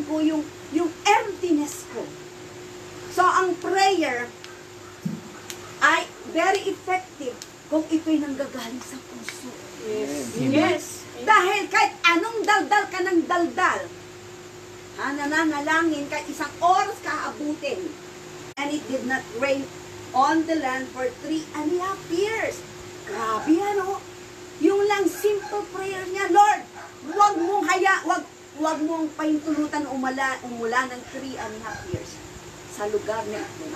ko yung emptiness ko. So, ang prayer ay very effective kung ito'y nanggagaling sa puso. Yes. Yes. Dahil kahit anong daldal ka ng daldal, nananalangin kahit isang oras ka abutin, and it did not rain on the land for 3.5 years. Grabe ano? Yung lang simple prayer niya, Lord, wag mong pahintulutan umula ng 3.5 years sa lugar na ito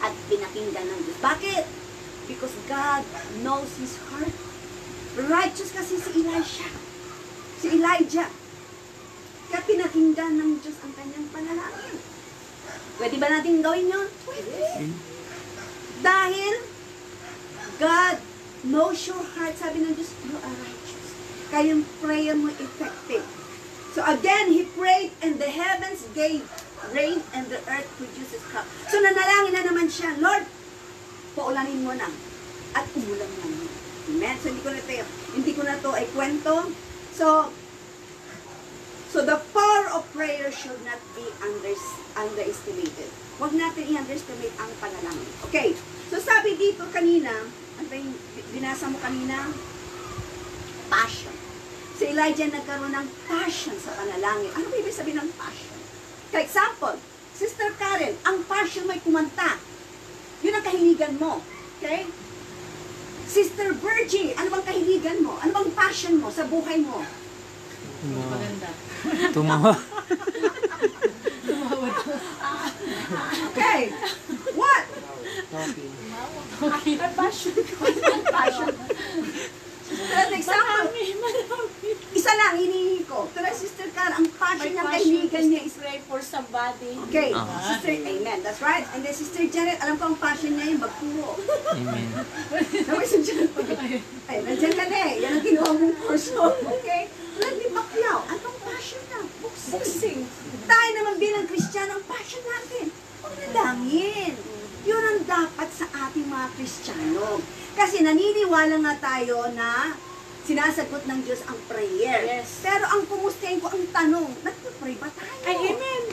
at pinakinggan ng Diyos. Bakit? Because God knows his heart. Righteous kasi si Elijah. Kaya pinakinggan ng Diyos ang kanyang panalangin. Pwede ba natin gawin yun? Pwede. Dahil God knows your heart. Sabi ng Diyos, you are righteous. Kaya yung prayer mo effective. So again, he prayed and the heavens gave rain and the earth produces crop. So nanalangin na naman siya, Lord, paulanin mo na at umulan na. Amen. So hindi ko na to ay kwento. So the power of prayer should not be underestimated. Huwag natin i-underestimate ang panalangin. Okay. So sabi dito kanina, ano ba yung binasa mo kanina? Passion. Si Elijah nagkaroon ng passion sa panalangin. Ano ba ibig sabihin ng passion? For example, Sister Karen, ang passion may kumanta. Yun ang kahiligan mo. Okay? Sister Virgie, ano bang kahiligan mo? Ano bang passion mo sa buhay mo? Maganda. Tumawa. Okay. What? Passion ko. Passion. For example, isa lang hinihingi ko. Pero Sister Karen, ang passion niya kahiligan niya is pray for somebody. okay. Sister, amen. That's right. And then Sister Janet, alam ko ang passion niya yung magturo. Amen. Naway si Janet. Ay, nandiyan ka na eh. Yan ang kinuha mong course mo. Okay? Randy Pacquiao, anong passion niya? Boxing. Tayo naman bilang Kristiyano, ang passion natin. Panalangin. Yun ang dapat sa ating mga Kristiyano. Kasi naniniwala nga tayo na sinasagot ng Diyos ang prayer. Yes. Pero ang kumustahin ko, ang tanong, nagpapray ba tayo? Ay, amen.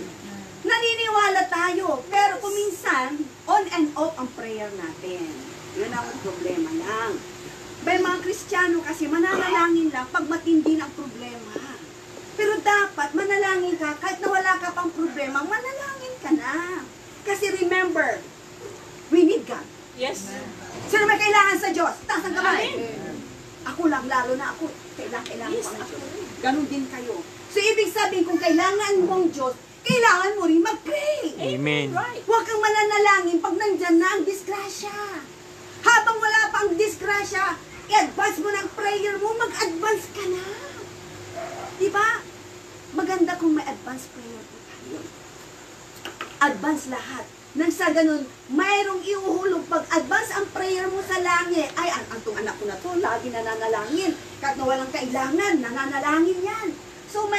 Naniniwala tayo, pero kuminsan, on and off ang prayer natin. Yun ang problema lang. May mga Kristiyano kasi mananalangin lang pag matindi na ang problema. Pero dapat manalangin ka, kahit na wala ka pang problema, manalangin ka na. Kasi remember, we need God. Yes. Sino may kailangan sa Diyos? Taas ang kamay. Ako lang, lalo na ako. Kailangan Yes, ko ng ako Diyos. rin. Ganon din kayo. So, ibig sabihin, kung kailangan mong Diyos, kailangan mo rin mag-pray. Amen. Right. Huwag kang mananalangin pag nandyan na ang disgrasya. Habang wala pa ang disgrasya, i-advance mo ng prayer mo, mag-advance ka na. Diba? Maganda kung may advance prayer po tayo. Advance lahat. Nang sa ganun, mayroong iuhulog. Pag advance ang prayer mo sa langit, ay, antong anak ko na to, lagi nananalangin. Kahit na walang kailangan, nananalangin yan. So, kung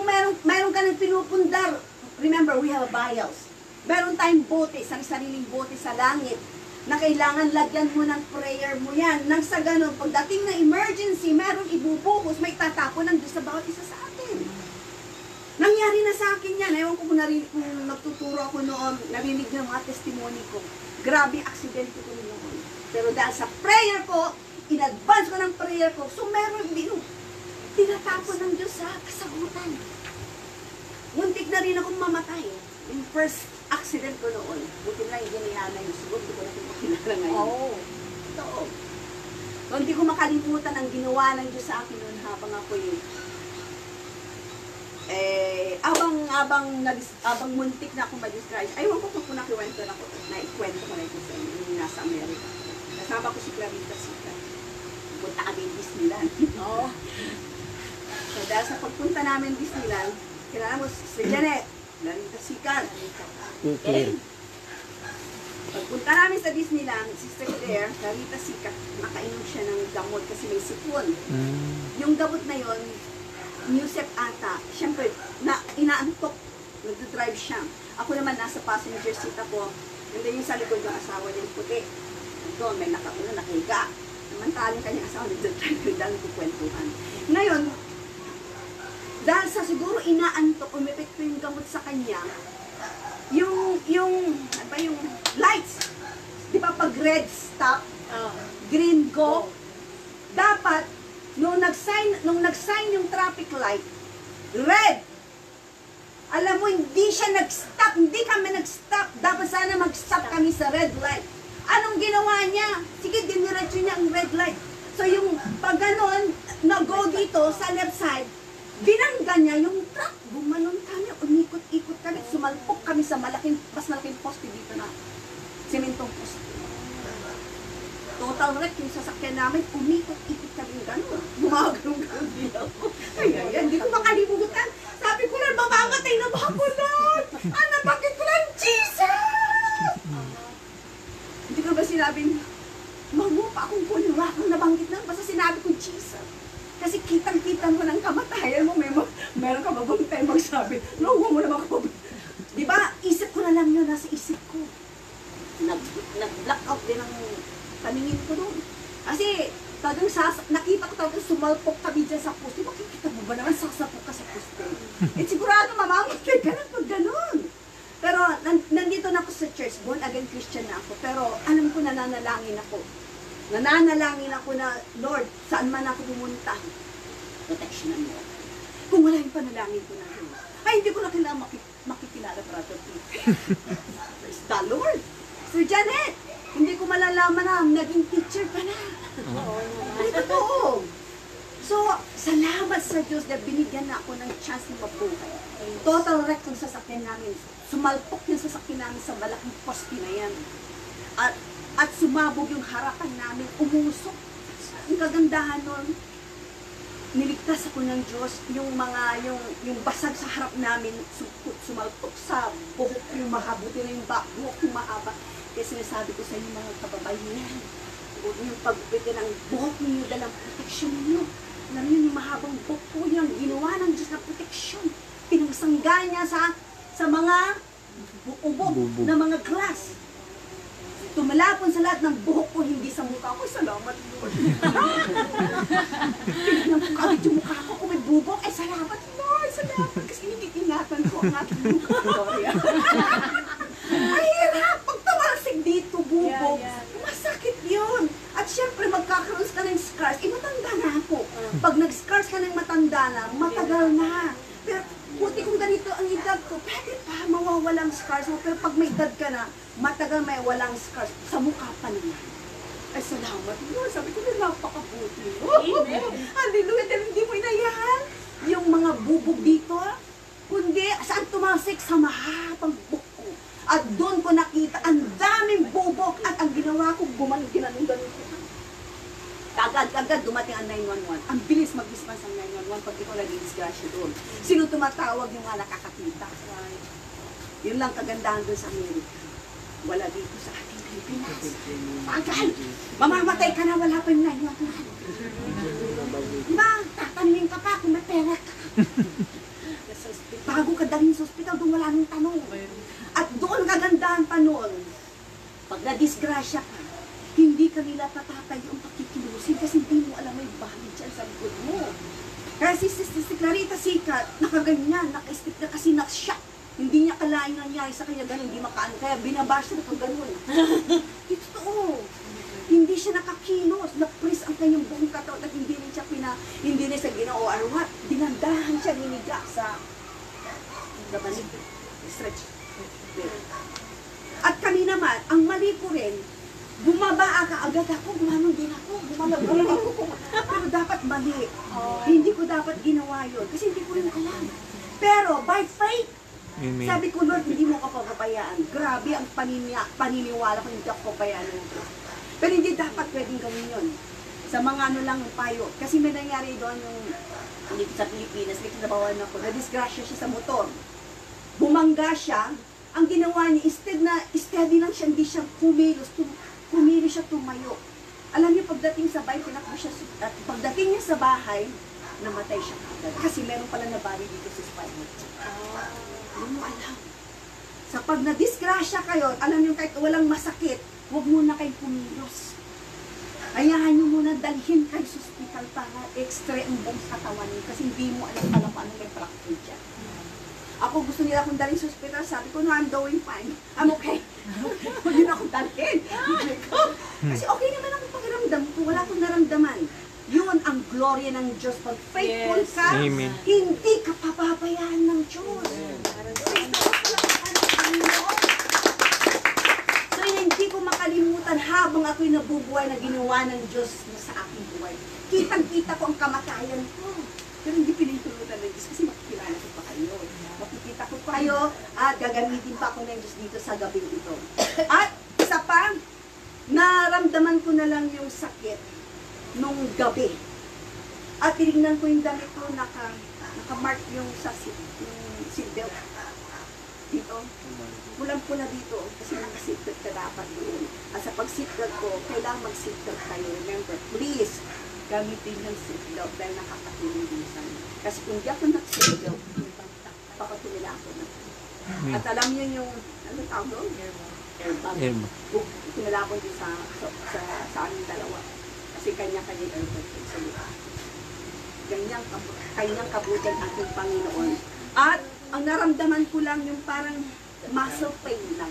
mayroong ka ng pinupundar, remember, we have vials. Meron tayong bote, sariling bote sa langit, na kailangan lagyan mo ng prayer mo yan. Nang sa ganun, pagdating ng emergency, mayroong ibubuhos, may tatapon ng Diyos sa bawat isa sa atin. Nangyari na sa akin yan. Ewan ko kung nagtuturo ako noon, narinig ng mga testimony ko. Grabe aksidente ko noon. Pero dahil sa prayer ko, in-advance ko ng prayer ko, so meron din, tinatapon ng Diyos sa kasagutan. Muntik na rin akong mamatay. Yung first accident ko noon, buti na hindi nilala yung sugot, hindi ko na makilala ngayon. Oh. Totoo. So, hindi ko makalimutan ang ginawa ng Diyos sa akin noon habang ako abang muntik na akong ma-disguise. Aywan ko kung nakikwento na ko, naikwento ko na ito sa inyo, yung nasa Amerika. Kasama ko si Clarita Sica. Punta kami Disneyland. Oh. So dahil sa pagpunta namin Disneyland, kilala mo si Janet, Clarita Sica. Okay? Pagpunta namin sa Disneyland, Sister Claire, Clarita Sica, nakainom siya ng gamot kasi may sipon. Yung gamot na yon, Newsep ata, siyempre, inaantok, nagdodrive siya. Ako naman, nasa passenger seat ako, and then yung sa likod ng asawa niya, puti. Doon, may nakahiga. Namantaling kanyang asawa, nagdodrive, dahil kukwentuhan. Ngayon, Dahil sa siguro inaantok, umepekto yung gamot sa kanya, yung lights, di ba pag red stop, Oh. green go, dapat, nung nag-sign yung traffic light, red, alam mo, hindi siya nag-stop, hindi kami nag-stop, dapat sana mag-stop kami sa red light. Anong ginawa niya? Sige, diniretso niya ang red light. So yung pag ganon, na-go dito sa left side, binangga niya yung truck. Bumanon kami, umikot-ikot kami, sumalpok kami sa mas malaking poste dito na. Sementong poste. Total wreck yung sasakyan namin, umikot-ikot kami gano'n. Gumagalong-galong din ako. Kaya yan, hindi ko makalimutan. Sabi ko lang, mamamatay na ba ako nun? Bakit ko lang, Jesus! Hindi ko ba sinabing, mamu pa akong kulwa, akong nabanggit na, basta sinabi ko, Jesus. Kasi kitang-kita mo ng kamatayan mo, meron ka ba bang tayo magsabi, no, huwag mo naman ako. Diba, isip ko na lang yun, nasa isip ko. Nag-blackout din ang paningin ko doon. Kasi, talagang nakita ko talagang sumalpok kami dyan sa poste. Makikita mo ba naman sasapok ka sa poste? Sigurado mamamatay ka na pag ganun. Pero, nandito na ako sa church, born again Christian na ako. Pero, alam ko, nananalangin ako. Nananalangin ako na, Lord, saan man ako pumunta, protectionan mo. Kung wala yung panalangin ko na yun, ay, hindi ko na kailangan makikilala, Brother Pete. Praise the Lord. Sir Janet, hindi ko malalaman na naging teacher ka na. Ay, totoo. So, salamat sa Diyos na binigyan na ako ng chance na mabuhay. Total wreck yung sasakyan namin. Sumalpok yung sasakyan namin sa malaking poste na yan. At sumabog yung harapan namin, umusok. Ang kagandahan nun, niligtas ako ng Diyos, yung basag sa harap namin, sumalpok sa buhok yung mahabuti na yung buhok yung mahaba. Kaya sinasabi ko sa inyo mga kababayan, huwag yung pagpiti ng buhok ninyo dalang proteksyon ninyo. Alam niyo, yung mahabang buhok po yan, ginawa ng Diyos na proteksyon. Pinagsangga niya sa mga ubog na mga glass. Tumalapon sa lahat ng buhok ko, hindi sa mukha ko. Salamat, Lord. Tingnan ko kagad yung mukha ko kung may bubok. Ay, salamat, Lord. Salamat. Kasi hindi ingatan ko ang aking mukha. Mahirap. Pag tumalsig dito, bubog. Masakit yun. At syempre, magkakaroon ka ng scars. Matanda na ako. Pag nag-scars ka ng matanda na, matagal na. Pero, buti kung ganito ang edad ko, pwede pa mawawalang scars mo. Pero pag may edad ka na, matagal may walang scars. Sa mukha pa naman. Ay, salamat. Lord, sabi ko na napakabuti. Hallelujah. Dahil hindi mo inayahan yung mga bubog dito. Kundi, saan tumasik? Sa mahabang buko. At doon ko nakita ang daming bubog. At ang ginawa ko, ginanong ko. Agad dumating ang 911. Ang bilis mag-response ang 911 pag ikaw naging disgrasya doon. Sino tumatawag yung mga nakakakita? Yun lang kagandahan doon sa Amerika. Wala dito sa ating Pilipinas. Pagal! Mamamatay ka na, wala pa yung 911. Diba? Tatanungin ka pa kung may pera ka. Bago ka dalhin sa ospital, doon wala nang tanong. At doon kagandahan pa noon, pag na-disgrasya ka, hindi ka nila patatay yung pakikilusin kasi hindi mo alam may bahay dyan sa likod mo. Kasi si Clarita Sikat, nakaganyan, naka-step na kasi na-shock. Hindi niya kalain nangyari sa kanya ganun, hindi makaano. Kaya binabasa na kung ganun. Totoo. Hindi siya nakakilos, na-press ang kanyang buong katawan at hindi rin siya ginoo arwat. Dinandahan siya niniga sa gabanig. Stretch. At kami naman, ang mali ko rin, bumaba ka agad ako, gumanon din ako, gumalaw ako. Pero dapat mali. Hindi ko dapat ginawa yun. Kasi hindi ko rin alam. Pero by faith, sabi ko, Lord, hindi mo ka papabayaan. Grabe ang paniniwala ko, hindi ako pabayaan. Pero hindi dapat pwedeng gawin yun. Sa mga ano lang yung payo. Kasi may nangyari doon yung sa Pilipinas, may kinabawan ako, na-disgrasya siya sa motor. Bumangga siya, ang ginawa niya, instead na steady lang siya, hindi siya kumilos siya tumayo. Alam niyo, pagdating sa bahay, pagdating niya sa bahay, namatay siya agad. Kasi meron pala nabali dito sa spine. Hindi mo alam. Sa pag na-disgrasya kayo, alam niyo kahit walang masakit, huwag muna kayong kumilos. Ayahan niyo muna dalhin kayo sa ospital. physical para extra ang buong katawan mo kasi hindi mo alam pala paano may fracture dyan. Ako gusto nila akong dalhin sa hospital, sabi ko, no, I'm doing fine. I'm okay. Huwag nila akong dalhin. Kasi okay naman ang pakiramdam ko, wala akong naramdaman. Yun ang gloria ng Diyos. Pag faithful Yes. ka, Amen. hindi ka papabayaan ng Diyos. So hindi ko makalimutan habang ako'y nabubuhay na ginawa ng Diyos sa aking buhay. Kitang-kita ko ang kamatayan ko. Pero hindi pinitulutan ng Diyos kasi makikilala ko pa kayo. Makikita ko pa kayo at gagamitin pa ako ng Diyos dito sa gabing ito. At isa pa, naramdaman ko na lang yung sakit nung gabi. At tinignan ko yung damit ko, naka-mark yung sa seatbelt. Dito. Pulang-pula dito kasi naka-seatbelt ka dapat doon. At sa pag-seatbelt ko, kailangan mag-seatbelt kayo. Remember, please, gamitin yung seatbelt dahil nakakatulong din sa amin. Kasi kung di ako nag-seatbelt, papatulila ako na. At alam niyo yung, ano tawag doon? Airbag. Tumila ako din sa aming dalawa. Kasi kanya-kanya airbag sa likod. Kanyang kabutan ating Panginoon. At ang naramdaman ko lang yung parang muscle pain lang.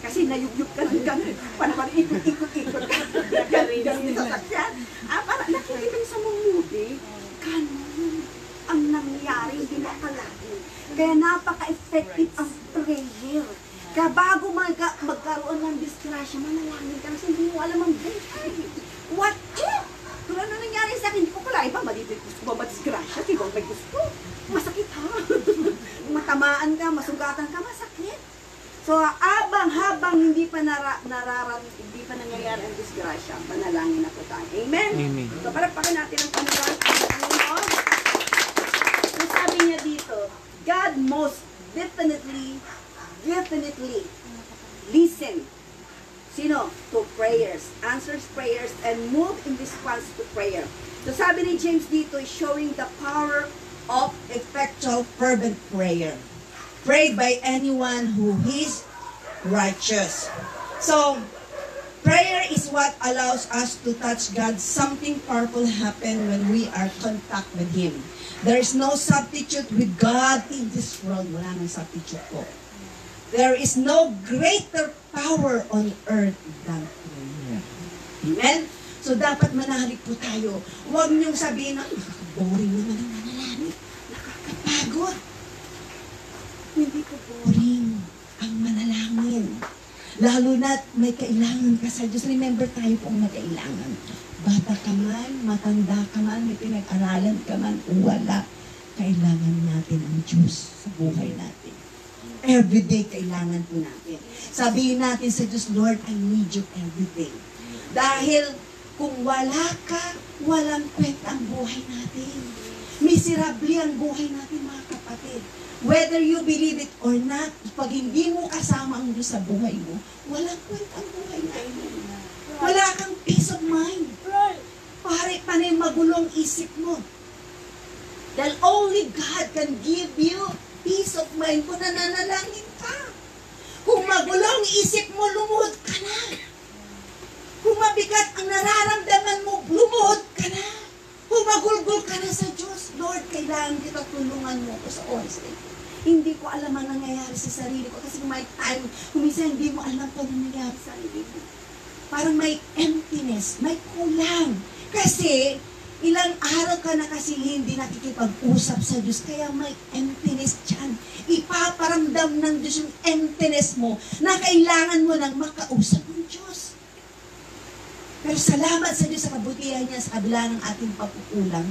Kasi nayugyug ka lang gano'n. Parang ikot-ikot-ikot ka. Gano'n sa sakyan. Parang nakikita niyo sa mga movie, gano'n ang nangyari, hindi mo akalain. Kaya napaka-effective ang prayer. Kaya bago magkaroon ng disgrasya, manalangin ka kasi hindi mo alam ang buhay. What if? Kung ano nangyari sa akin, hindi ko pala iba, malibig gusto ba madisgrasya? Di ba may gusto? Masakit ha? Matamaan ka, masugatan ka, masakit. So, habang hindi pa hindi pa nangyayari ang disgrasya, panalangin ako tayo. Amen? Amen. So, palagpakan natin ang Panginoon. So, sabi niya dito, God most definitely listen. Sino? To prayers. Answers prayers and move in response to prayer. So, sabi ni James dito is showing the power of Effectual fervent prayer, prayed by anyone who is righteous. So, prayer is what allows us to touch God. Something powerful happen when we are in contact with Him. There is no substitute with God in this world. Wala nang substitute po. There is no greater power on earth than prayer. Amen? So, dapat manalig po tayo. Huwag niyong sabihin na, boring naman ang manalangin. Nakakapagod. hindi ko po. Boring ang manalangin. Lalo na may kailangan ka sa Diyos. Remember tayo po ang kailangan. Bata ka man, matanda ka man, may pinag-aralan ka man, o wala. Kailangan natin ang Diyos sa buhay natin. Everyday kailangan po natin. Sabihin natin sa Diyos, Lord, I need you everyday. Dahil kung wala ka, walang kwenta ang buhay natin. Miserable ang buhay natin, mga kapatid. Whether you believe it or not, pag hindi mo kasama ang Diyos sa buhay mo, walang kwenta ang buhay natin. Wala kang peace of mind. Pare, panay magulong isip mo. Dahil only God can give you peace of mind kung nananalangin ka. Kung magulong isip mo, lumuhod ka na. Kung mabigat ang nararamdaman mo, lumuhod ka na. Kung magulgol ka na sa Diyos, Lord, kailangan kita tulungan mo ko sa oras na ito. Hindi ko alam ang nangyayari sa sarili ko kasi may time, kumisa hindi mo alam pa nangyayari sa sarili mo. Parang may emptiness, may kulang. Kasi, ilang araw ka na kasi hindi nakikipag-usap sa Diyos, kaya may emptiness dyan. Ipaparamdam ng Diyos yung emptiness mo na kailangan mo nang makausap ng Diyos. Pero salamat sa Diyos sa kabutihan niya sa kabila ng ating pagkukulang.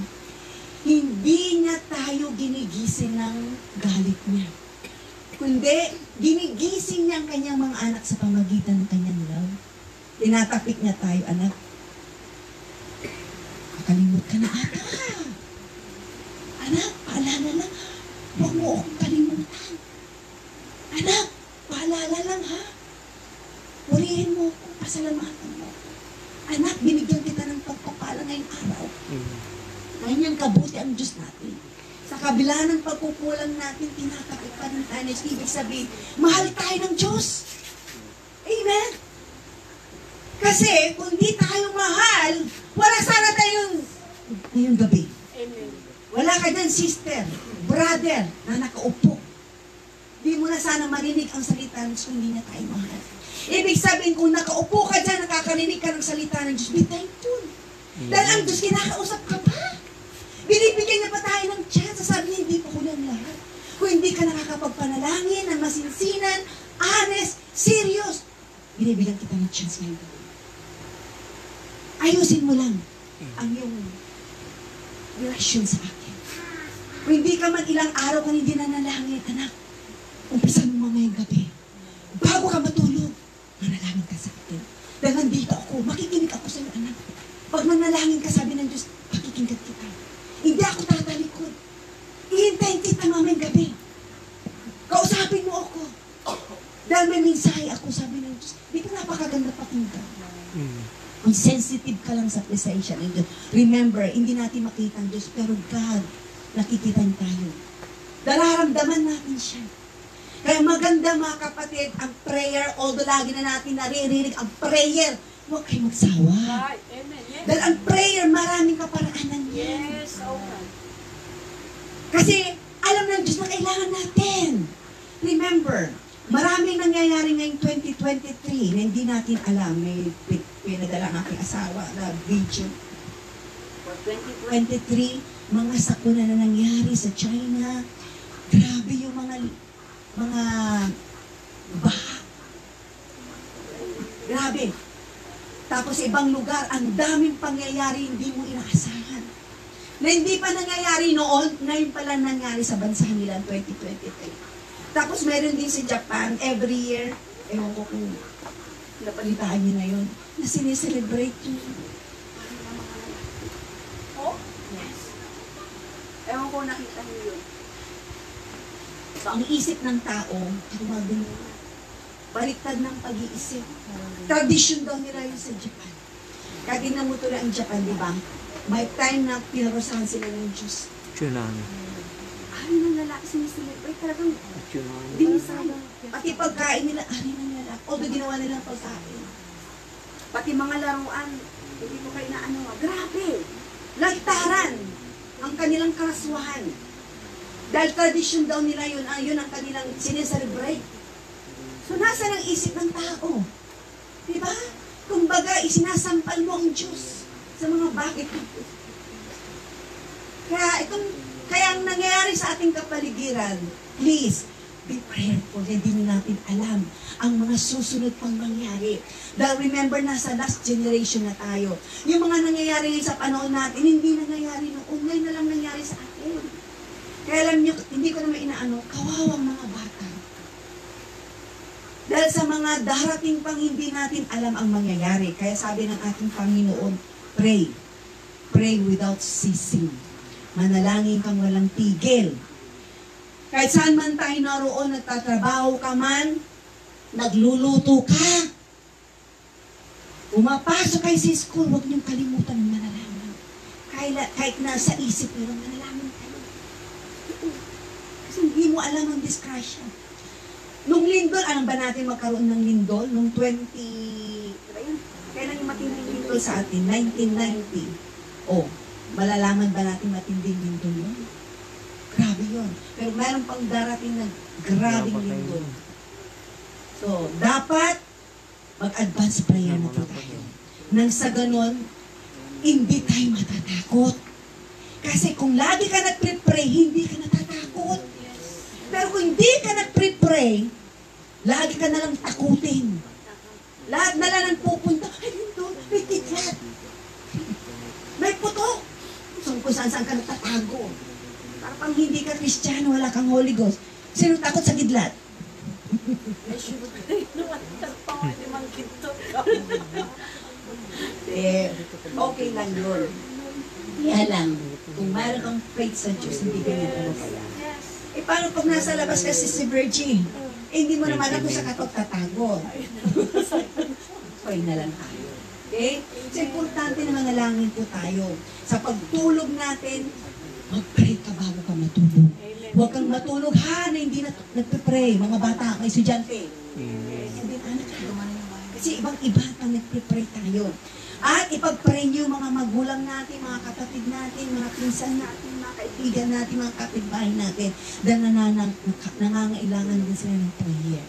Hindi niya tayo ginigising ng galit niya. Kundi, ginigising niya ang kanyang mga anak sa pamagitan ng kanyang love. Tinatapik niya tayo, anak. Kakalimot ka na ata. Anak, paalala lang ha. Huwag mo akong kalimutan. Anak, paalala lang ha. Purihin mo ako, pasalamatan mo. Anak, binigyan kita ng pagpapala ngayong araw. Ganyang kabuti ang Diyos natin. Sa kabila ng pagkukulang natin, tinatapik pa ng tayo. Ibig sabihin, mahal tayo ng Diyos. Amen? Kasi, kung di tayo mahal, wala sana tayong ngayong gabi. Amen. Wala ka dyan, sister, brother, na nakaupo. Di mo na sana marinig ang salita ng Diyos kung hindi na tayo mahal. Ibig sabihin, kung nakaupo ka dyan, nakakarinig ka ng salita ng Diyos, be thankful. Dahil ang Diyos, kinakausap ka pa. Binibigyan niya pa tayo ng chance. Sabi niya, hindi pa kulang lahat. Kung hindi ka nakakapagpanalangin, ng masinsinan, honest, serious, binibigyan kita ng chance ngayon. Ayusin mo lang ang iyong relasyon sa akin. Kung hindi ka man ilang araw kang hindi nanalangin, anak, umpisan mo mamayang gabi. Bago ka matulog, manalangin ka sa akin. Dahil nandito ako, makikinig ako sa iyo, anak. Pag nanalangin ka, sabi ng Diyos, pakikinggan kita. Hindi ako tatalikod. Ihintayin kita mamayang gabi. Kausapin mo ako. Dahil may mensahe ako, sabi ng Diyos, di ka napakaganda pakinggan. Kung sensitive ka lang sa presensya ng Diyos. Remember, hindi natin makita ang Diyos, pero God, nakikita tayo. Nararamdaman natin siya. Kaya maganda mga kapatid, ang prayer, although lagi na natin naririnig ang prayer, huwag kayo magsawa. Right. Amen. Yes. Dahil ang prayer, maraming kaparaanan yan. Yes. Okay. Kasi alam ng Diyos na kailangan natin. Remember, maraming nangyayari ngayong 2023 na hindi natin alam. May pinadala ng aking asawa na video. For 2023, mga sakuna na nangyari sa China. Grabe yung mga baha. Grabe. Tapos ibang lugar, ang daming pangyayari hindi mo inaasahan. Na hindi pa nangyayari noon, ngayon pala nangyari sa bansa nila 2023. Tapos meron din sa Japan, every year, ewan ko kung napalitaan niyo na yun, na sineselebrate yung Oh? Yes. Ewan ko nakita niyo yun. so, ang isip ng tao, gumagulo. Baliktad ng pag-iisip. Tradisyon daw nila yun sa Japan. Kagina mo tuloy ang Japan, di ba? May time na pinarosahan sila ng Diyos. Tsunami. Ari ng lalaki sineselebrate. Talagang Tsunami. dinisaya. Pati pagkain nila, ari ng lalaki. Although ginawa nila ang pagkain. Pati mga laruan. Hindi ko kayo na ano. Grabe. Lantaran ang kanilang karaswahan. Dahil tradisyon daw nila yun, yun ang kanilang sineselebrate. So, nasa ng isip ng tao? Diba? Kumbaga, isinasampal mo ang Diyos sa mga bagay. Kaya ang nangyayari sa ating kapaligiran, please, be prayerful. Hindi natin alam ang mga susunod pang mangyari. Dahil remember, nasa last generation na tayo. Yung mga nangyayari sa panahon natin, hindi nangyayari noon. Ngayon na lang nangyari sa atin. Kaya alam nyo, hindi ko naman inaano, kawawang mga bata. Dahil sa mga darating pang hindi natin alam ang mangyayari. Kaya sabi ng ating Panginoon, pray. Pray without ceasing. Manalangin kang walang tigil. Kahit saan man tayo naroon, nagtatrabaho ka man, nagluluto ka, pumapasok kayo sa school, huwag niyong kalimutan ng manalangin. Kahit nasa isip nyo, manalangin kayo. Kasi hindi mo alam ang disgrasya. Nung lindol, alam ba natin magkaroon ng lindol? Nung 20... Kailan yung matinding lindol sa atin? 1990. Oh, malalaman ba natin matinding lindol yun? Grabe yun. Pero mayroon pang darating na grabing lindol. So, dapat mag-advance prayer na po tayo. Nang sa ganon, hindi tayo matatakot. Kasi kung lagi ka nag-pray, hindi ka natatakot. Pero kung hindi ka nag-pray, lagi ka nalang takutin. Lahat na lang ang pupunta, ay yun, may kidlat. May puto. So kung saan ka natatago. Para pang hindi ka Kristiyano, wala kang Holy Ghost. Sino takot sa kidlat? Ay, sure. Naman, tarpaw, hindi man kinto. Okay lang yun. Kaya lang, kung mayroon kang faith sa Diyos, hindi ganyan ano kaya. Yes. Paano pag nasa labas kasi si Virgin? Hindi mo naman ako sa katok tatago. Pray na lang tayo. Okay? So, importante na manalangin po tayo. Sa pagtulog natin, mag-pray ka bago ka matulog. Huwag kang matulog, na hindi nagpe-pray. Mga bata, mga estudyante. Hindi, anak ka. Kasi ibang-iba pang nagpe-pray tayo. At ipag-pray niyo mga magulang natin, mga kapatid natin, mga pinsan natin, mga kaibigan natin, mga kapitbahay natin, dahil nangangailangan din sila ng prayer.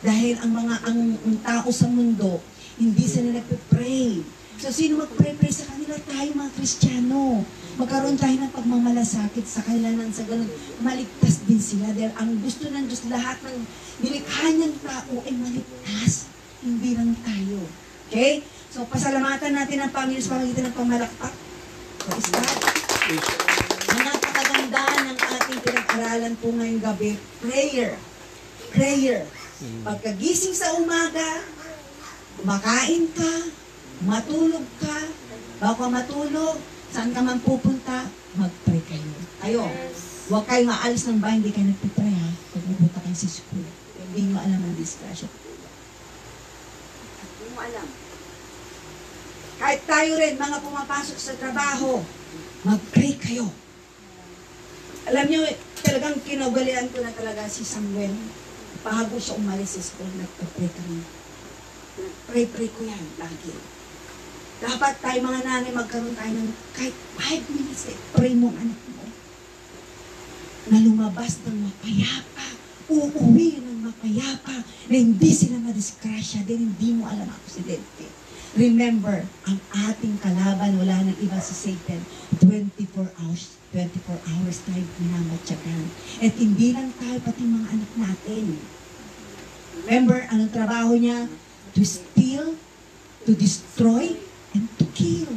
Dahil ang tao sa mundo, hindi sila nagpe-pray. So, sino mag-pray-pray sa kanila? Tayo mga Kristiyano. Magkaroon tayo ng pagmamalasakit sa kailangan sa ganun. Maligtas din sila. Dahil ang gusto ng Diyos, lahat ng nilikha niyang tao ay maligtas. Hindi lang tayo. Okay? So, pasalamatan natin ang Panginoon sa pamagitan ng pamalakpak. Praise God. Ang napakaganda ng ating pinag-aralan po ngayong gabi, prayer. Prayer. Pagkagising sa umaga, kumakain ka, matulog ka, bago ka matulog, saan ka man pupunta, mag-pray kayo. Ayo, huwag kayo maalis ng bahay, hindi kayo nagpipray ha. Pag pupunta kayo sa school, hindi mo alam ang discretion. Hindi mo alam. Kahit tayo rin, mga pumapasok sa trabaho, mag-pray kayo. Alam niyo, talagang kinugalian ko na talaga si Samuel. Bago siya umalis sa school, nagpapray kami. Pray ko yan, lagi. Dapat tayo mga nanay, magkaroon tayo ng kahit 5 minutes, pray mo ang anak mo. Na lumabas ng mapayapa, uuwi ng mapayapa, na hindi sila madiskrasya, din hindi mo alam ang aksidente. Remember, ang ating kalaban, wala nang iba si Satan. 24 hours tayo minamatyagan. At hindi lang tayo, pati mga anak natin. Remember, anong trabaho niya? To steal, to destroy, and to kill.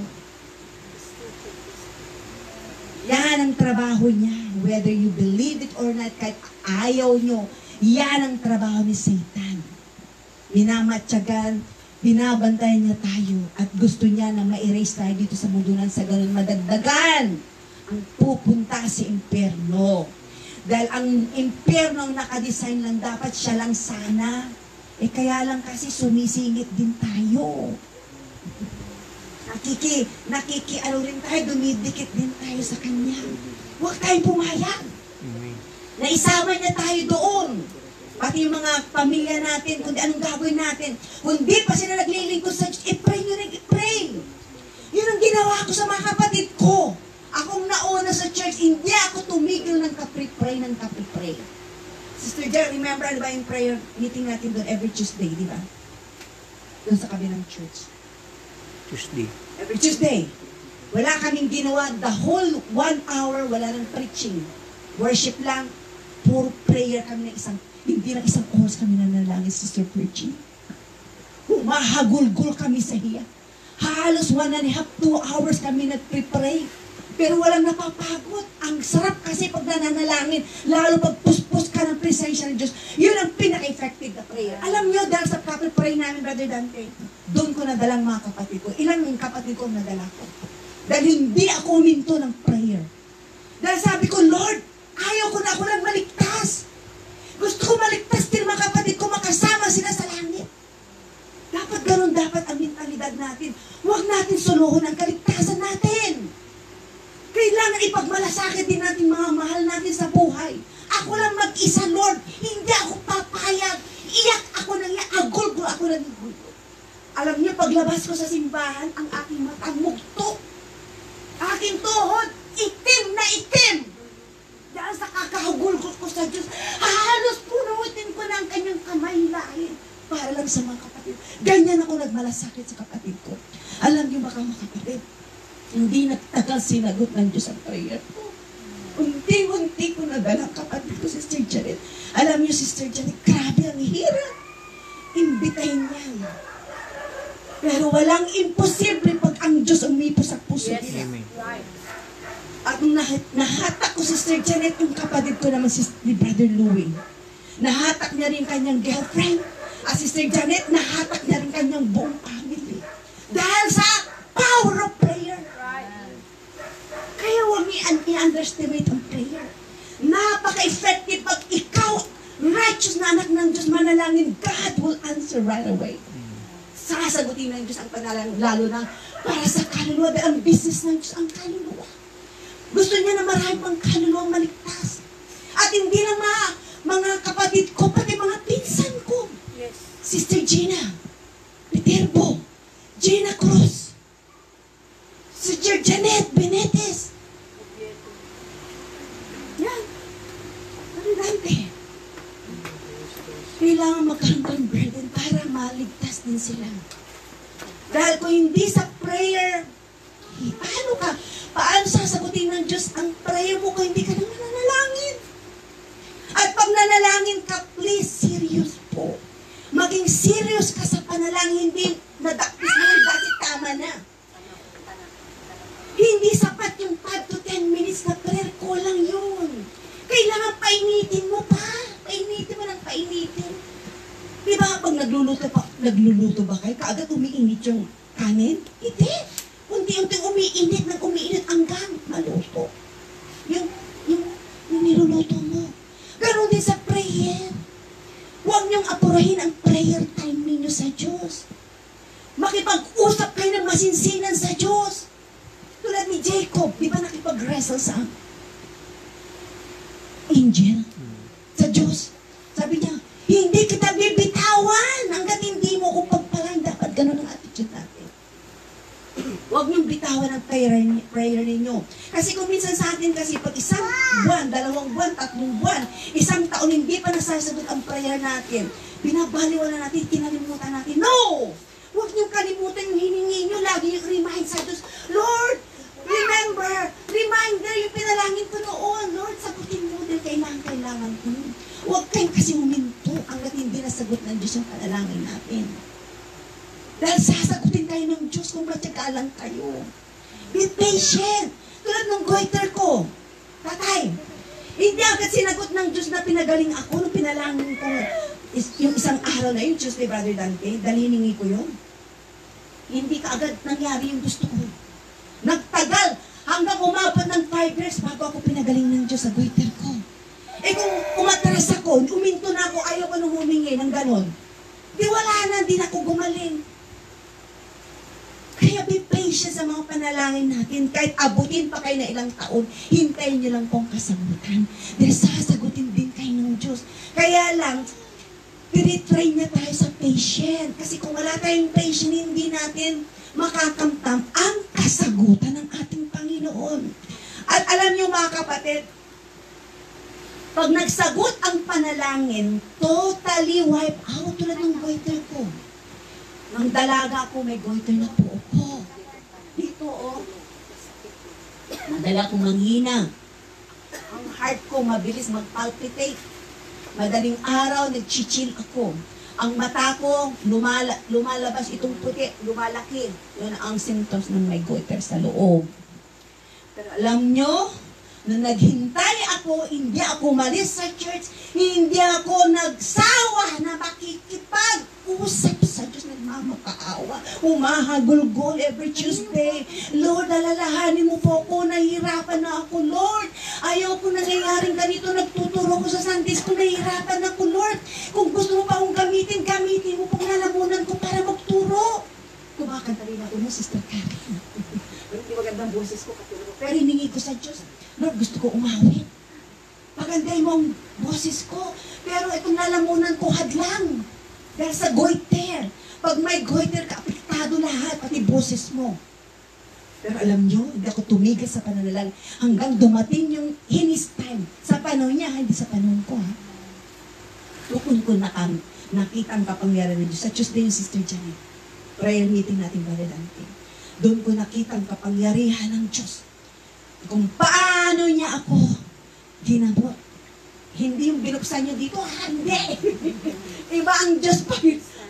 Yan ang trabaho niya. Whether you believe it or not, kahit ayaw nyo, yan ang trabaho ni Satan. Minamatyagan, binabantayan niya tayo at gusto niya na ma-erase tayo dito sa mundo nang sa ganun madagdagan ang pupunta sa impyerno. Dahil ang impyerno ang nakadesign lang dapat siya lang sana. Kaya lang kasi sumisingit din tayo. Ano rin tayo, dumidikit din tayo sa kanya. Huwag tayong pumayag. Naisama niya tayo doon. Pati yung mga pamilya natin, kundi anong gagawin natin. Kung di pa sila naglilingkod sa Diyos, i-pray nyo rin, i-pray. Yun ang ginawa ko sa mga kapatid ko. Akong nauna sa church, hindi ako tumigil ng kapri-pray ng kapri-pray. Sister Jer, remember ano ba yung prayer meeting natin doon every Tuesday, di ba? Doon sa kabilang church. Tuesday. Every Tuesday. Wala kaming ginawa, the whole 1 hour, wala nang preaching. Worship lang, puro prayer kami ng hindi lang isang oras kami nanalangin, Sister Preaching. Humahagulgul kami sa hiya. Halos 1.5, 2 hours kami nagpipray. Pero walang napapagod. Ang sarap kasi pag nananalangin, lalo pag puspos ka ng presensya ng Diyos, yun ang pinaka-effective na prayer. Alam niyo, dahil sa pray namin, Brother Dante, doon ko nadalang mga kapatid ko. Ilan yung kapatid ko nadala ko? Dahil hindi ako uminto ng prayer. Dahil sabi ko, Lord, ayaw ko na ako nagmaligtas. Gusto ko maligtas din mga kapatid ko, makasama sila sa langit. Dapat ganun, dapat ang mentalidad natin. Huwag natin suluhon ang kaligtasan natin. Kailangan ipagmalasakit din natin mga mahal natin sa buhay. Ako lang mag-isa, Lord. Hindi ako papayag. Iyak ako nang iyak. Agulgul ako nang igulgul. Alam niyo, paglabas ko sa simbahan, ang aking mata mugto. Aking tuhod, itim na itim. Dahil sa kakahugulgul ko sa Diyos, halos punutin ko na ang kanyang kamay lahin para lang sa mga kapatid. Ganyan ako nagmalasakit sa kapatid ko. Alam niyo ba mga kapatid, hindi nagtagal sinagot ng Diyos ang prayer ko. Unti-unti ko nadalang kapatid ko, Sister Janet. Alam niyo, Sister Janet, grabe ang hirap. Imbitahin niya. Pero walang imposible pag ang Diyos umipo sa puso nila. Amen. At nung nahatak ko, Sister Janet, yung kapatid ko naman, ni Brother Louie. Nahatak niya rin kanyang girlfriend. At Sister Janet, nahatak niya rin kanyang buong family. Dahil sa power of prayer. Kaya huwag i-underestimate ang prayer. Napaka-effective pag ikaw, righteous na anak ng Diyos, manalangin, God will answer right away. Sasagutin ng Diyos ang panalangin, lalo na para sa kaluluwa. Dahil ang business ng Diyos ang kaluluwa. Gusto niya na marami pang kaluluwang maligtas. At hindi lang mga kapatid ko, pati mga pinsan ko. Yes. Sister Gina Viterbo, Gina Cruz, Kailangan magkaroon ng burden para maligtas din sila. Dahil kung hindi sa prayer, paano sasagutin ng Diyos ang prayer mo kung hindi ka naman nanalangin? At pag nanalangin ka, please, serious po. Maging serious ka sa panalangin, hindi nadakpis mo yung dati, tama na. Hindi sapat yung 5 to 10 minutes na prayer, kulang yun. Kailangan painitin mo pa. Painitin mo ng painitin. Diba, pag nagluluto ba kayo, kaagad umiinit yung kanin? Hindi. Unti-unti umiinit hanggang maluto. Yung niluluto mo. Ganon din sa prayer. Huwag niyong apurahin ang prayer time ninyo sa Diyos. Makipag-usap kayo ng masinsinan sa Diyos. Tulad ni Jacob, di ba nakipag-wrestle sa angel? Sa Diyos. Sabi niya, hindi kita bibitawan hanggat hindi mo ko pagpalang. Dapat ganun ang attitude natin. Huwag niyong bitawan ang prayer ninyo. Kasi kung minsan sa atin kasi pag isang buwan, 2 buwan, 3 buwan, isang taon hindi pa nasasagot ang prayer natin, binabaliwala natin, kinalimutan natin. No! Huwag niyong kalimutan yung hiningi niyo. Lagi yung remind sa Diyos, Lord, remember, reminder yung pinalangin ko noon. Lord, sagutin mo dahil kailangan ko. Huwag kayong kasi huminto hanggat hindi nasagot ng Diyos yung panalangin natin. Dahil sasagutin tayo ng Diyos kung matyaga lang kayo. Be patient. Tulad ng goiter ko. Tatay, hindi agad sinagot ng Diyos na pinagaling ako nung pinalangin ko yung isang araw na yun, Tuesday, Brother Dante, daliningi ko yun. Hindi ka agad nangyari yung gusto ko. Nagtagal hanggang umabot ng 5 years bago ako pinagaling ng Diyos sa goiter ko. Eh kung umatras ako, uminto na ako, ayaw ko nung humingi ng ganon. Di wala na, di na ako gumaling. Kaya be patient sa mga panalangin natin. Kahit abutin pa kayo na ilang taon, hintayin niyo lang pong kasagutan. Dahil sasagutin din kayo ng Diyos. Kaya lang, tinitrain niya tayo sa patient. Kasi kung wala tayong patient, hindi natin makakamtam ang kasagutan ng ating Panginoon. At alam niyo mga kapatid, pag nagsagot ang panalangin, totally wipe out tulad ng goiter ko. Nang dalaga ko, may goiter na po ako. Dito, oh. Madala kong manghina. Ang heart ko mabilis mag-palpitate. Madaling araw, nag-chill ako. Ang mata ko, lumalabas itong puti, lumalaki. Yun ang symptoms ng may goiter sa loob. Pero alam nyo, nung naghintay ako, hindi ako umalis sa church, hindi ako nagsawa na makikipag-usap sa Diyos, nagmamakaawa, humahagulgol every Tuesday. Lord, alalahanin mo po ako, nahihirapan na ako, Lord. Ayaw ko nangyayaring ganito, nagtuturo ko sa Sunday School, nahihirapan ako, Lord. Kung gusto mo pa akong gamitin mo pong lalamunan ko para magturo. Kumakanta rin ako mo, Sister Karen. Hindi magandang boses ko, katulog. Pero hiningi ko sa Diyos, Lord, gusto ko umawit. Paganday mo ang boses ko. Pero itong lalamunan ko hadlang. Dahil sa goiter. Pag may goiter ka, apektado lahat, pati boses mo. Pero alam nyo, hindi ako tumigil sa pananalang hanggang dumating yung his time. Sa panahon niya, hindi sa panahon ko. Ha? Tukon ko nakita ang kapangyarihan ng Diyos. Sa Tuesday yung Sister Janet. Prayer meeting natin, Brother Dante. Doon ko nakita ang kapangyarihan ng Diyos. Kung paano niya ako ginamot. Hindi yung binuksan niyo dito, hindi. Iba ang Diyos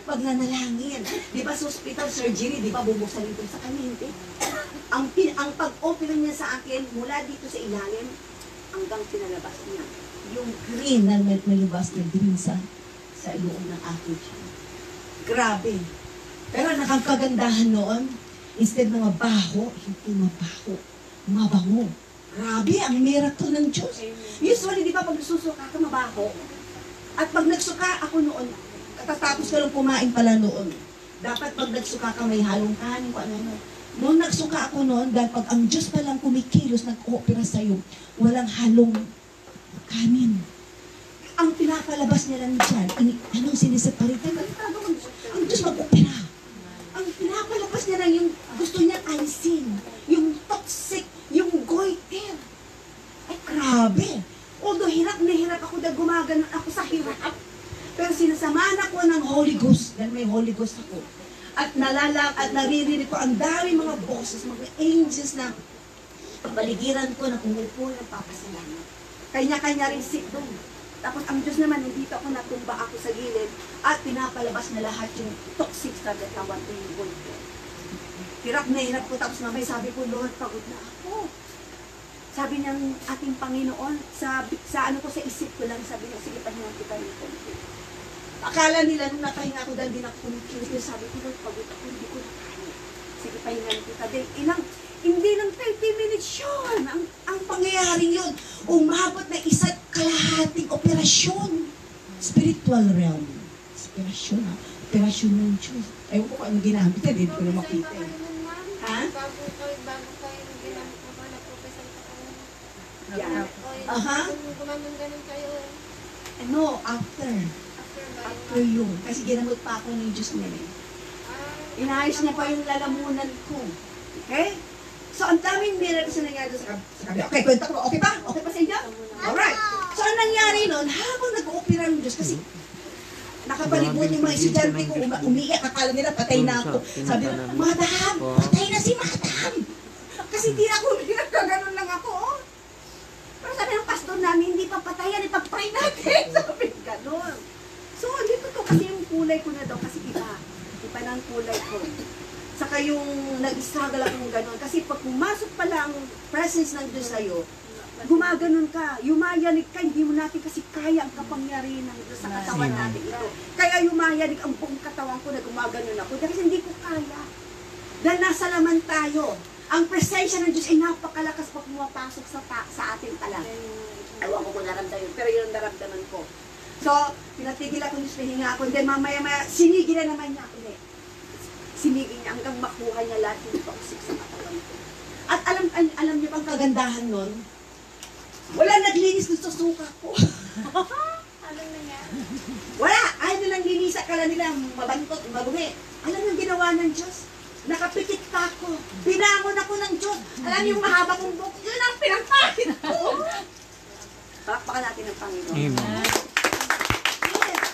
pag nanalangin. Di ba sa hospital surgery, di ba bubuksan dito sa kanya, hindi? Ang pag-open niya sa akin, mula dito sa ilalim, hanggang pinalabas niya. Yung green na nalabas na green sa loob ng aking tiyan. Grabe. Pero nakakagandahan noon, instead na mabaho, hindi mabaho. Mabango. Grabe, ang miracle ng Diyos. Usually, di ba, pag nagsusuka ka, mabaho. At pag nagsuka ako noon, katatapos ka lang kumain pala noon. Dapat pag nagsuka ka, may halong kanin, kung ano. Noong nagsuka ako noon, dahil pag ang Diyos pa lang kumikilos, nag-opera sa'yo, walang halong kanin. Ang pinapalabas niya lang dyan, anong siniseparitan? Ang Diyos mag-opera. Ang pinapalabas niya lang yung gusto niya alisin. Yung toxic, yung goiter. Ay, grabe. Although hirap na hirap ako dahil gumagano ako sa hirap. Pero sinasamahan ako ng Holy Ghost, dahil may Holy Ghost ako. At naririnig ko ang dami mga boses, mga angels na kapaligiran ko na kumupo ng papasalamat. Kanya-kanya rin sick doon. Tapos ang Diyos naman, nandito ako, natumba ako sa gilid at pinapalabas na lahat yung toxic na katawan ko yung bone ko. Hirap na hirap ko, tapos mamay sabi ko, Lord, pagod na ako. Sabi ng ating Panginoon, sa ano ko, sa isip ko lang, sabi niya, sige, pahingan kita ng konti. Akala nila nung napahinga ako dahil din ako kumikilig, sabi ko, Lord, pagod ako, hindi ko na kaya. Sige, pahingan kita. Hindi lang 30 minutes yun. Ang pangyayaring yun, umabot na isa't kalahating operasyon. Spiritual realm. Operasyon, ha? Operasyon ng Diyos. Ewan ko kung anong ginamit yan, hindi ko na makita. Ha? Bago kayo ginamit mo ba, nagpropesal ka kayo? Yeah. Aha. Gumanon-ganon kayo. No, after. After yun. Kasi ginamot pa ako ng Diyos nila. Inayos niya pa yung lalamunan ko. Okay? So, ang daming miracles na nangyari sa kabila. Okay, kwenta ko. Okay pa? Okay pa sa inyo? Alright. So, ang nangyari nun, habang nag-oopera ng Diyos, kasi nakapalibot yung mga estudyante ko, umiiyak, akala nila patay na ako. Sabi nila, Madam, patay na si Madam. Kasi hindi na ako umiiyak, gano'n lang ako. Oh. Pero sabi ng pastor namin, hindi pa patayan, ipag-pray natin. Sabi, gano'n. So, dito to, kasi yung kulay ko na daw, kasi iba ng kulay ko. Saka yung nag-struggle akong gano'n. Kasi pag pumasok pala ang presence ng Diyos sa'yo, gumaganon ka, yumayanig ka, hindi mo natin kasi kaya ang kapangyarihan ng Diyos sa katawan natin ito. Kaya yumayanig ang buong katawan ko na gumaganon ako. Kasi hindi ko kaya. Dahil nasa laman tayo. Ang presensya ng Diyos ay napakalakas pag pumapasok sa ating talang. Ewan ko kung naramdaman, pero yun ang naramdaman ko. So, pinatigil ako Diyos, nahinga ako. Then mamaya-maya, sinigil na naman niya ako. Sinigil niya hanggang makuha niya lahat yung toxic sa katawan ko. At alam niyo bang kagandahan nun? Wala naglinis dun sa suka ko. Anong nangyari? Wala! Ayaw nilang linisa, kala nila mabantot, marumi. Alam niyo ginawa ng Diyos? Nakapikit pa ako. Binangon ako ng Diyos. Alam niyo yung mahaba kong buhok, yun ang pinagpakit ko. Palakpakan natin ang Panginoon. Amen. Yes.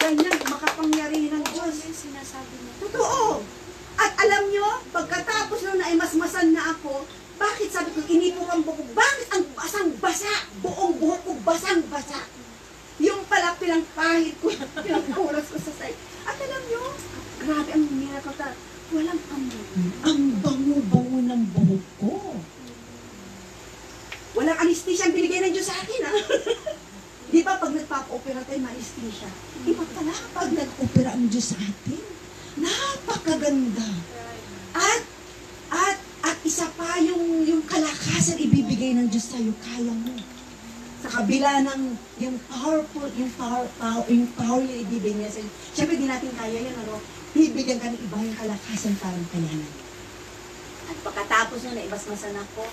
Ganyan, makapangyarihan ng Diyos. Sinasabi mo. Totoo. At alam nyo, pagkatapos nung naimasmasan na ako, bakit sabi ko, inipong ang buhok ko, bakit ang basang-basa? Buong buhok ko, basang-basa. Yung pala pinangpahit ko, pinangpuras ko sa side. At alam nyo, grabe ang miracle talaga. Walang amoy. Ang bango-bango ng buhok ko. Walang anesthesia ang binigay ng Diyos sa akin, ha? Di ba pag nagpapa-opera tayo, ma-anesthesia? Iba pala pag nag-opera ang Diyos sa atin. Napakaganda. At isa pa yung kalakasan ibibigay ng Diyos sa'yo, kaya mo. Sa kabila ng yung power yung ibibigay niya sa'yo. Siyempre, di natin kaya yan, ano? Bibigyan ka ng iba yung kalakasan parang kayanan. At pagkatapos na naibasmasan ako,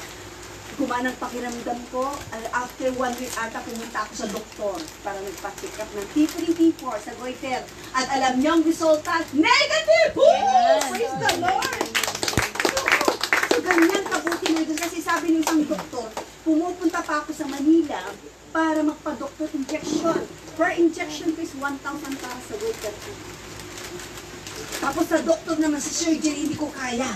gumanang pakiramdam ko. After 1 week ata, pumunta ako sa doktor para nagpa-check up ng T3, T4 sa goiter. At alam niyo ang resulta, negative! Yes. Praise the Lord! So, ganyan kabuti na Diyos. Kasi sabi ng isang doktor, pumupunta pa ako sa Manila para magpa-doktor injection. Per injection is 1,000 para sa goiter. Tapos sa doktor naman, sa surgery, hindi ko kaya.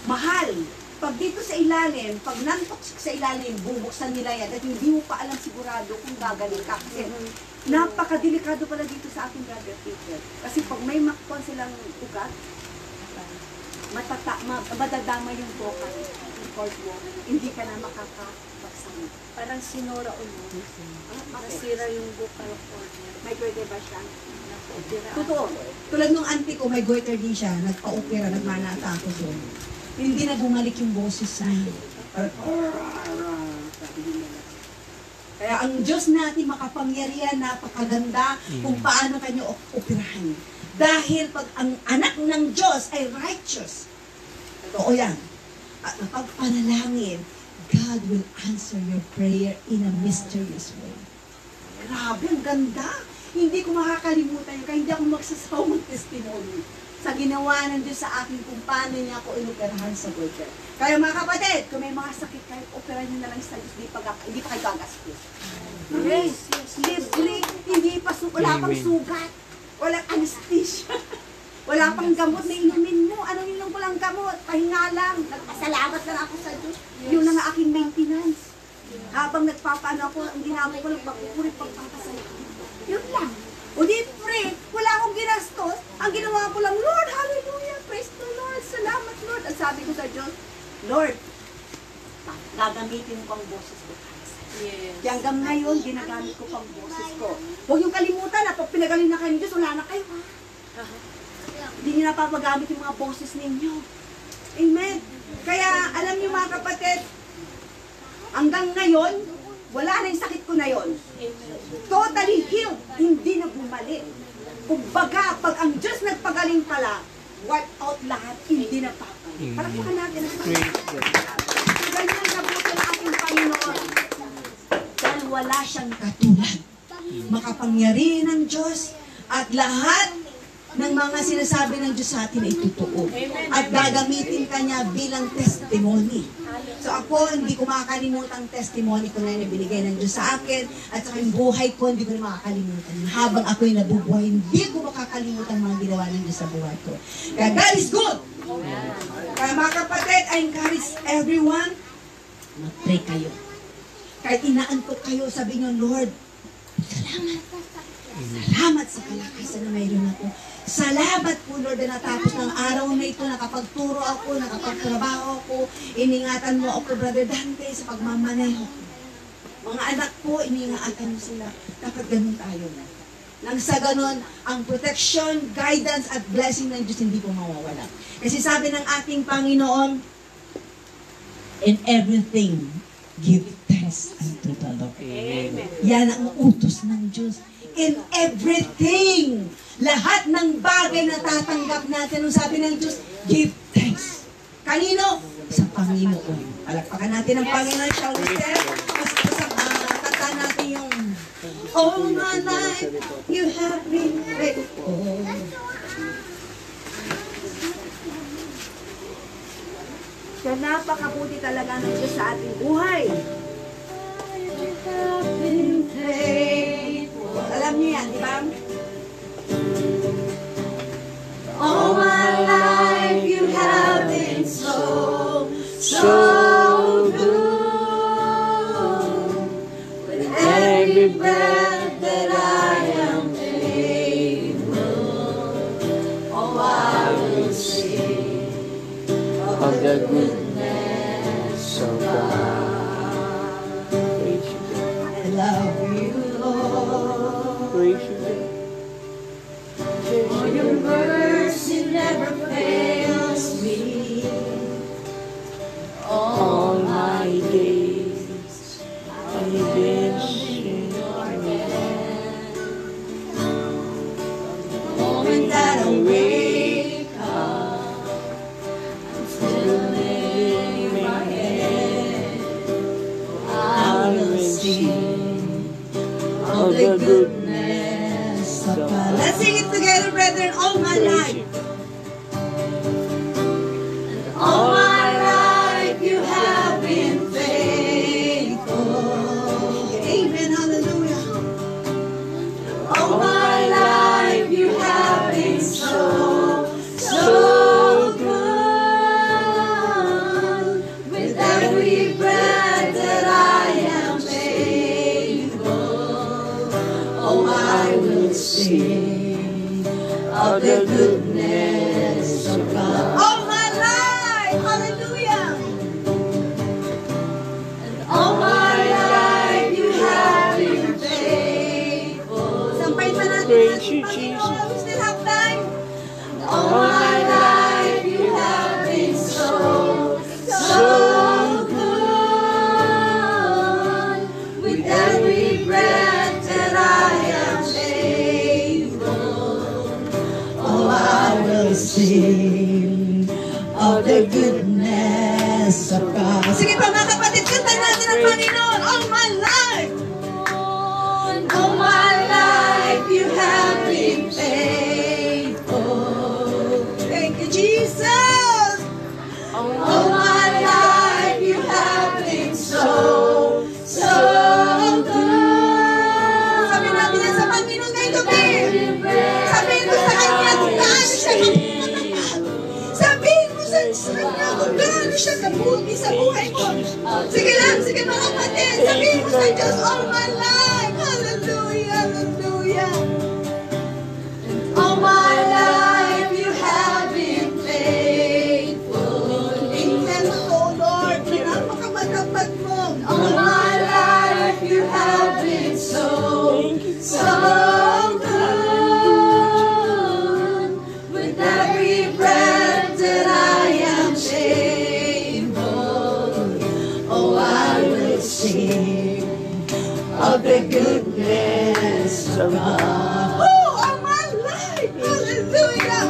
Mahal. Pag dito sa ilalim, pag non-toxic sa ilalim, bubuksan nila yan at hindi mo pa alam sigurado kung gagaling ka. Kasi napakadelikado pala dito sa ating brother Peter. Kasi pag may makpon silang ugat, madadama yung vocal cord mo, hindi ka na makakapagsama. Parang sinura ulo. Nasira yung vocal cord niya. May pwede ba siya? Napaopera. Totoo. Tulad nung auntie ko, may goiter din siya, nagpa-opera, nagmanata ako doon. Hindi na bumalik yung boses niya. Kaya ang Diyos natin makapangyarihan, napakaganda kung paano kanya operahan. Dahil pag ang anak ng Diyos ay righteous, totoo yan, at napagpanalangin, God will answer your prayer in a mysterious way. Grabe, ang ganda. Hindi ko makakalimutan yun, kaya hindi ako magsasawang testimony sa ginawa ng Diyos sa akin kung paano niya ako inoperahan sa goiter. Kaya mga kapatid, kung may mga sakit kayo, opera nyo na lang sa Diyos, hindi pa kayo gagastos. Yes, libre, hindi pa Wala pang Amen. sugat. Walang anesthesia. Wala pang gamot na inumin mo. Ano nilang walang gamot? Pahinga lang. Nagpasalamat lang ako sa Diyos. Yun ang aking maintenance. Habang nagpapaano ako, ang ginagawa ko, nagpapupurit pagpapasalamat. Yun lang. O di pre, wala akong ginastos. Ang ginawa ko lang, Lord, hallelujah, praise the Lord, salamat Lord. At sabi ko sa Diyos, Lord, gagamitin mo ang boses ko. Yes. Kaya hanggang ngayon, ginagamit ko pang boses ko. Huwag yung kalimutan na pag pinagaling na kayo ng Diyos, wala na kayo ha. Hindi niyo napapagamit yung mga boses ninyo. Amen. Kaya alam niyo mga kapatid, hanggang ngayon, wala na yung sakit ko na yon. Totally healed, hindi na bumalik. Kumbaga, pag ang Diyos nagpagaling pala, wipe out lahat, hindi na papalik. Palakpakan natin ang Praise God. ganyan kabuti ang ating Panginoon. Dahil wala siyang katulad. Makapangyarihan ng Diyos at lahat ng mga sinasabi ng Diyos sa atin ay totoo. At gagamitin ka niya bilang testimony. So ako, hindi ko makakalimutan ang testimony ko na binigay ng Diyos sa akin at saka yung buhay ko, hindi ko na makakalimutan. Habang ako'y nabubuhay, hindi ko makakalimutan mga ginawa ng Diyos sa buhay ko. Kaya God is good! Kaya mga kapatid, I encourage everyone, mag-pray kayo. Kahit inaantok kayo, sabi niyo, Lord, salamat. Salamat sa kalakasan na mayroon ako. Salamat po, Lord, na natapos ng araw na ito, nakapagturo ako, nakapagtrabaho ako, iningatan mo ako, Brother Dante, sa pagmamaneho. Mga anak ko, iningatan mo sila. Dapat ganun tayo na. Nang sa ganun, ang protection, guidance, at blessing ng Diyos hindi po mawawala. Kasi sabi ng ating Panginoon, in everything, give thanks unto the Lord. Amen. Yan ang utos ng Diyos. In everything, lahat ng bagay na tatanggap natin, ang sabi ng Diyos, give thanks. Kanino? Sa Panginoon. Palakpakan natin ang Panginoon, shall we stand? Kanta natin yung all my life, you have been faithful. Kaya napakabuti talaga ng Diyos sa ating buhay. Alam niyo yan, di ba? All my life you have been so good. With every breath that I am able, oh, I will sing Of the goodness of God. Praise you, God. I love you, Lord. Praise you, God. For your mercy never fails me. All my days I've been singing. The moment that I wake up, I'm still living in my head. I will sing of the goodness of God. Let's sing it together, brethren, all my Praise life. you, God. All my life you have been faithful. Amen, hallelujah. All my life you have been so good. With every breath that I am able, oh, I will sing of the goodness of God. All my life, hallelujah. And all my life you have been faithful. Sampay pa natin Praise you, Panginoon. Jesus. We still have time. And all my life you have been so good. With every breath that I am able, oh, I will sing of the goodness of God. Sige pa mga kapatid, kantahin natin ang Panginoon. All my life, all my life you have been faithful. Thank you, Jesus. All my life you have been so good. Sabi natin yan sa Panginoon ngayong gabi. gaano siya kabuti sa buhay mo. Sige lang, sige mga kapatid. Sabihin mo sa Diyos, all my life. Hallelujah, hallelujah. All my life you have been faithful. Tingnan mo, Lord, napakamatapad mo. All my life you have been so good. With every breath that I am able, oh, I will sing of the goodness of God. Oh, all my life, hallelujah.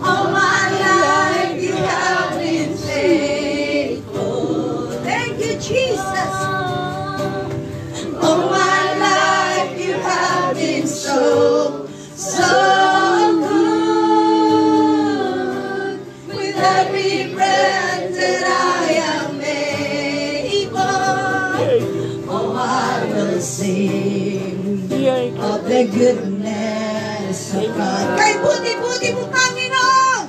All my life you have been faithful. Thank you, Jesus. All my life you have been so good. With every breath that I am able, oh, I will sing of the goodness of God. Kay buti-buti mo, Panginoon!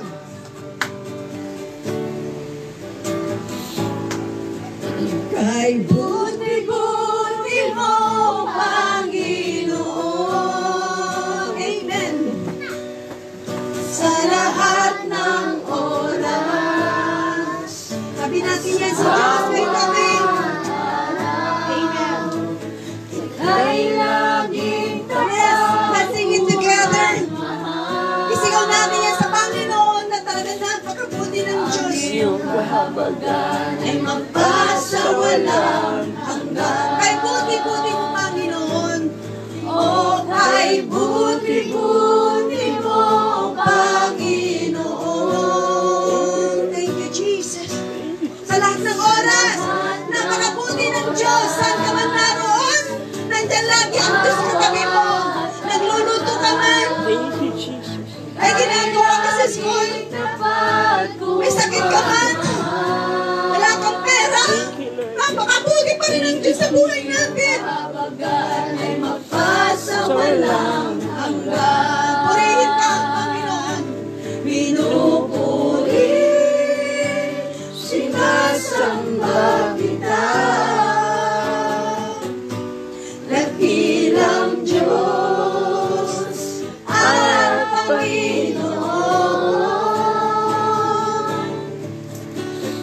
Kay buti-buti mo, Panginoon. Amen. Sa lahat ng oras. Sabi natin yan sa Diyos may tabi. Amen. Kay laging tapat. Yes, let's sing it together. Isigaw natin yan sa Panginoon na talaga napakabuti ng Diyos. Iyong kahabagan Ay magpasawalang hanggan. Kay buti-buti mo, Panginoon. Oh, kay buti-buti mo, Panginoon. Thank you, Jesus. Sa lahat ng oras, napakabuti ng Diyos. Saan ka man naroon, nandyan lagi ang Diyos sa tabi mo. Nagluluto ka man. Thank you, Jesus. Ay ginagawa ka sa school. May sakit ka man. Wala kang pera. Napakabuti pa rin ang Diyos sa buhay natin. Ay magpasawalang hanggan. Purihin ka, Panginoon. Pinupuri, sinasamba kita. Dakilang Diyos at Panginoon.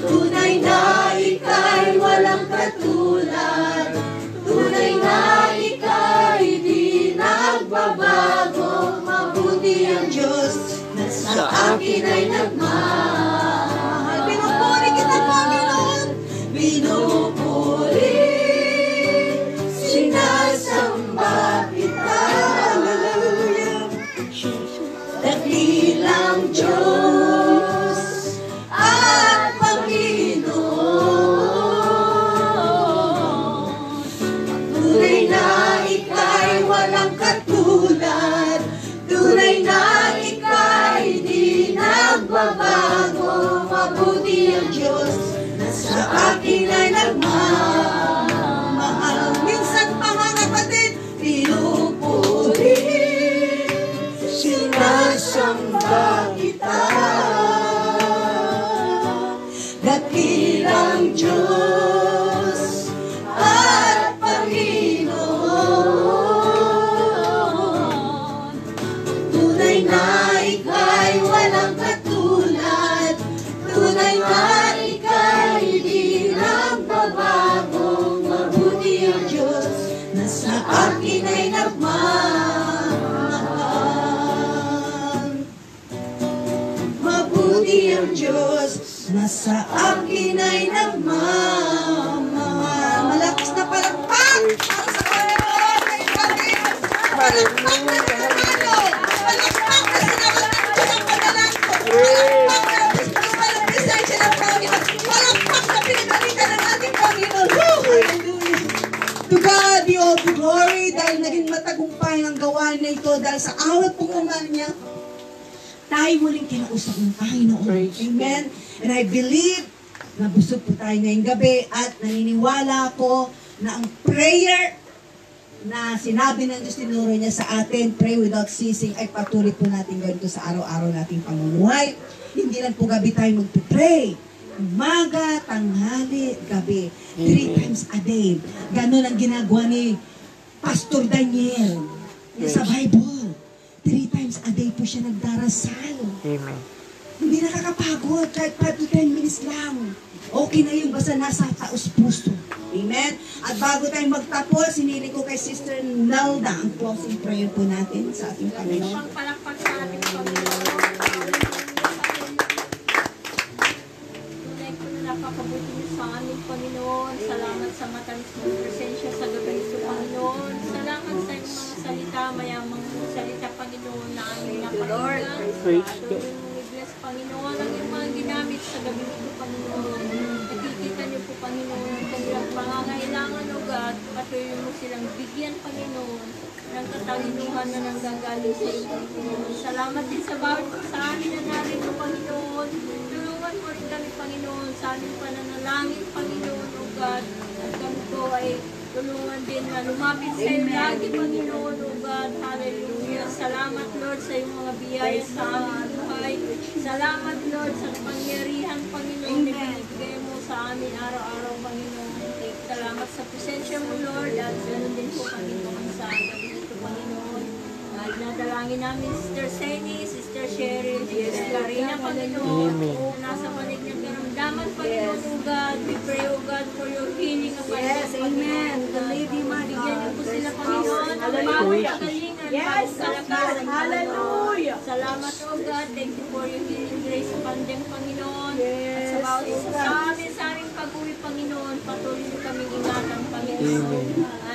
Tunay na ika'y walang katulad. Tunay na ika'y di nagbabago. Mabuti ang Diyos na sa akin ay nagmamahal. Pinupuri kita, Panginoon. Pinupuri, sinasamba kita. Hallelujah. Dakilang Diyos at Panginoon. Tunay na ika'y walang katulad. Tunay na ika'y di nagbabago. Mabuti ang Diyos na sa akin ay nagmamahal. Minsan pa mga kapatid, pinupuri, sinasamba kita. Dakilang Diyos at Panginoon. Tunay na ika'y walang katulad. Tunay na ika'y di nagbabago. Mabuti ang Diyos na sa akin ay nagmamahal. Mabuti ang Diyos na sa akin ay nagmamahal. Malakas na palakpak para sa Panginoon na ipagin. Palakpak na sinamalo. Palakpak na sinamalo ng Diyos ang padalan ko. Palakpak na walang presensya ng Panginoon. Palakpak na pinagalitan ng ating Panginoon. Hallelujah. To God be all the glory dahil naging matagumpay ang gawain na ito dahil sa awat pagmamahal niya. Tayo muling kinausap ng Panginoon. Praise Amen. And I believe na busog po tayo ngayong gabi at naniniwala ako na ang prayer na sinabi ng Diyos, tinuro niya sa atin, pray without ceasing, ay patuloy po natin gawin ito sa araw-araw nating pamumuhay. Hindi lang po gabi tayo magpipray. Umaga, tanghali, gabi. 3 times a day. Ganun ang ginagawa ni Pastor Daniel sa Bible. 3 times a day po siya nagdarasal. Amen. Hindi nakakapagod, kahit 5 to 10 minutes lang. Okay na yung basta nasa taos puso. Amen? At bago tayo magtapos, sinili ko kay Sister Nelda ang closing prayer po natin sa ating Panginoon. Palakpak sa ating Panginoon. Tunay ko na napakabuti niyo sa aming Panginoon. Salamat sa matamis mong presensya sa gabi nito, Panginoon. Salamat sa iyong mga salita, mayamang salita, Panginoon, na aming napakinggan. Praise God. I-bless, Panginoon, ang iyong mga ginamit sa gabi nito, Panginoon. Nakikita niyo po, Panginoon, ang kanilang pangangailangan, O God. Patuloy mo silang bigyan, Panginoon, ng katalinuhan na nanggagaling sa iyo, Panginoon. Salamat din sa bawat sa amin na narito, Panginoon. Tulungan mo rin kami, Panginoon, sa aming pananalangin, Panginoon, O God. At kami po ay tulungan din na lumapit sa iyo lagi, Panginoon, O God. Hallelujah. Salamat, Lord, sa iyong mga biyaya sa aming buhay. Salamat, Lord, sa kapangyarihan, Panginoon, na binibigay mo sa amin araw-araw, Panginoon. Salamat sa presensya mo, Lord, at ganoon din po, Panginoon, sa gabi nito, Panginoon. Nadalangin namin Sister Seni, Sister Cheryl, Sister Karina, Panginoon, na nasa panig ng karamdaman, Panginoon, O God. We pray, O God, for your healing, O God. Yes, amen. The Lady Bigyan niyo po sila, Panginoon, ng bawat kagalingan, bawat kalakasan, Hallelujah. Salamat, O God. Thank you for your healing grace sa kanyang, Panginoon. At sa bawat isa sa aming pag-uwi, Panginoon, patuloy niyo kaming ingatan, Panginoon.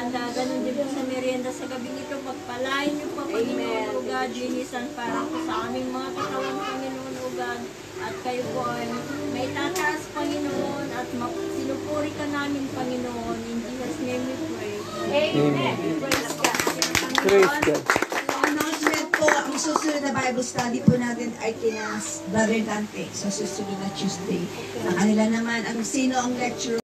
And ganun din po sa merienda sa gabing ito, pagpalain niyo po, Panginoon, O God, linisan para po sa aming mga katawan, Panginoon, O God. At kayo po ay may tataas, Panginoon, at sinupuri ka namin, Panginoon. In Jesus' name we pray. Amen. Praise God. Praise God. Announcement po, ang susunod na Bible study po natin ay kina Brother Dante sa susunod na Tuesday. Ang kanila naman, ang sino ang lecturer